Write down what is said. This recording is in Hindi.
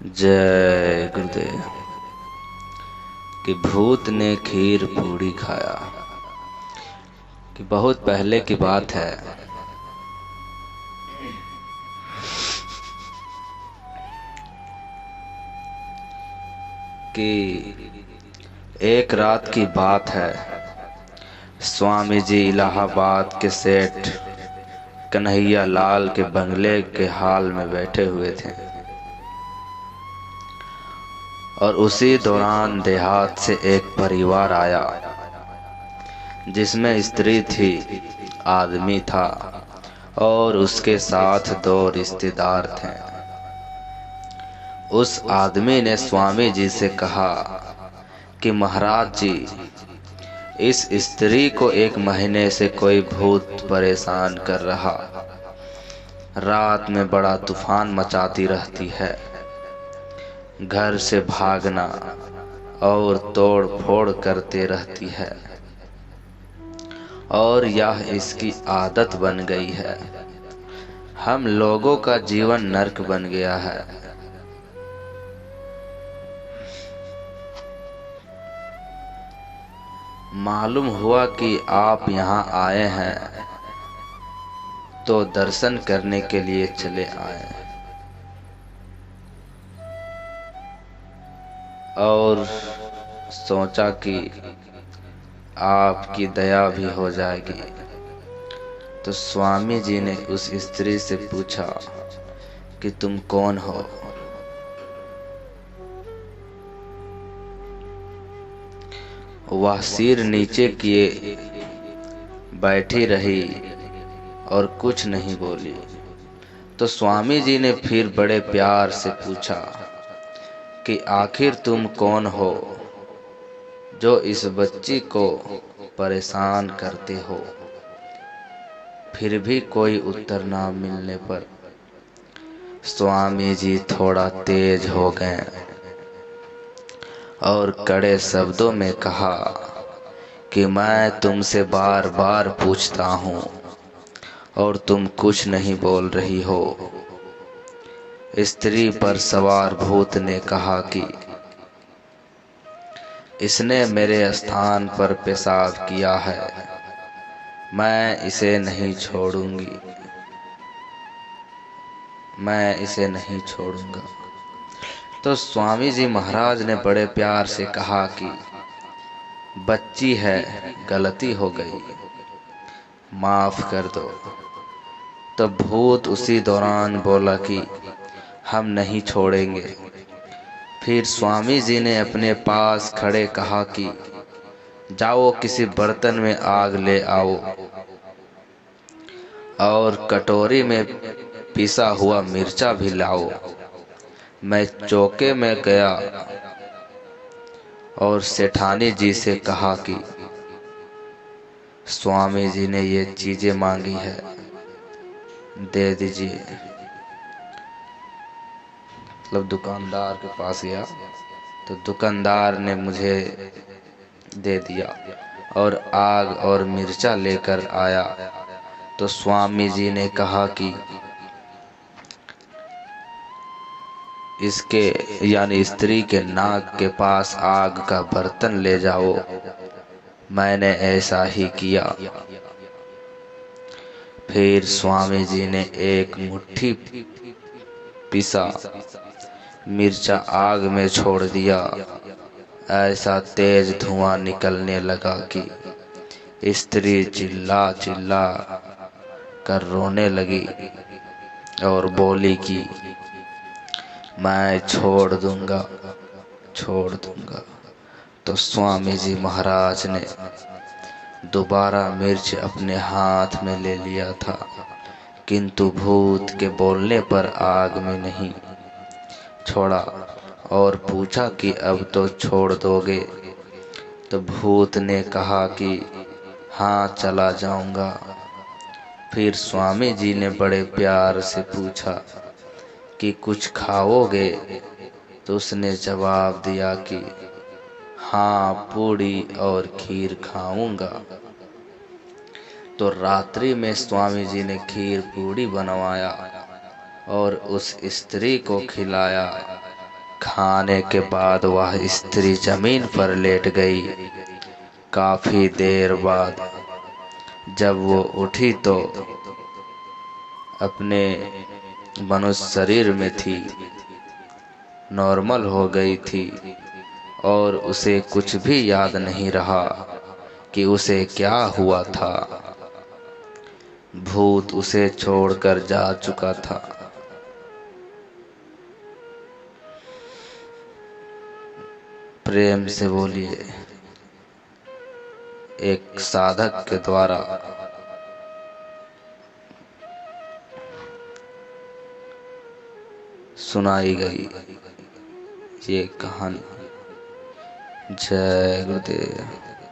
जय गुरुदेव। कि भूत ने खीर पूड़ी खाया। कि बहुत पहले की बात है कि एक रात की बात है। स्वामी जी इलाहाबाद के सेठ कन्हैया लाल के बंगले के हाल में बैठे हुए थे और उसी दौरान देहात से एक परिवार आया जिसमें स्त्री थी, आदमी था और उसके साथ 2 रिश्तेदार थे। उस आदमी ने स्वामी जी से कहा कि महाराज जी, इस स्त्री को 1 महीने से कोई भूत परेशान कर रहा। रात में बड़ा तूफान मचाती रहती है, घर से भागना और तोड़ फोड़ करते रहती है और यह इसकी आदत बन गई है। हम लोगों का जीवन नरक बन गया है। मालूम हुआ कि आप यहाँ आए हैं तो दर्शन करने के लिए चले आए और सोचा कि आपकी दया भी हो जाएगी। तो स्वामी जी ने उस स्त्री से पूछा कि तुम कौन हो? वह सिर नीचे किए बैठी रही और कुछ नहीं बोली। तो स्वामी जी ने फिर बड़े प्यार से पूछा कि आखिर तुम कौन हो जो इस बच्ची को परेशान करते हो? फिर भी कोई उत्तर ना मिलने पर स्वामी जी थोड़ा तेज हो गए और कड़े शब्दों में कहा कि मैं तुमसे बार बार पूछता हूँ और तुम कुछ नहीं बोल रही हो। स्त्री पर सवार भूत ने कहा कि इसने मेरे स्थान पर पेशाब किया है, मैं इसे नहीं छोड़ूंगी, मैं इसे नहीं छोड़ूंगा। तो स्वामी जी महाराज ने बड़े प्यार से कहा कि बच्ची है, गलती हो गई, माफ कर दो। तो भूत उसी दौरान बोला कि हम नहीं छोड़ेंगे। फिर स्वामी जी ने अपने पास खड़े कहा कि जाओ किसी बर्तन में आग ले आओ और कटोरी में पिसा हुआ मिर्चा भी लाओ। मैं चौके में गया और सेठानी जी से कहा कि स्वामी जी ने ये चीजें मांगी है, दे दीजिए। मतलब दुकानदार के पास गया तो दुकानदार ने मुझे दे दिया और आग और मिर्चा लेकर आया। तो स्वामी जी ने कहा कि इसके यानी स्त्री के नाक के पास आग का बर्तन ले जाओ। मैंने ऐसा ही किया। फिर स्वामी जी ने 1 मुट्ठी पिसा मिर्चा आग में छोड़ दिया। ऐसा तेज धुआं निकलने लगा कि स्त्री चिल्ला चिल्ला कर रोने लगी और बोली कि मैं छोड़ दूंगा, छोड़ दूंगा। तो स्वामी जी महाराज ने दोबारा मिर्च अपने हाथ में ले लिया था, किंतु भूत के बोलने पर आग में नहीं छोड़ा और पूछा कि अब तो छोड़ दोगे? तो भूत ने कहा कि हाँ, चला जाऊंगा। फिर स्वामी जी ने बड़े प्यार से पूछा कि कुछ खाओगे? तो उसने जवाब दिया कि हाँ, पूड़ी और खीर खाऊंगा। तो रात्रि में स्वामी जी ने खीर पूड़ी बनवाया और उस स्त्री को खिलाया खाने के बाद वह स्त्री जमीन पर लेट गई। काफी देर बाद जब वो उठी तो अपने मनुष्य शरीर में थी, नॉर्मल हो गई थी और उसे कुछ भी याद नहीं रहा कि उसे क्या हुआ था। भूत उसे छोड़कर जा चुका था। प्रेम से बोलिए। एक साधक के द्वारा सुनाई गई ये कहानी। जय गुरुदेव।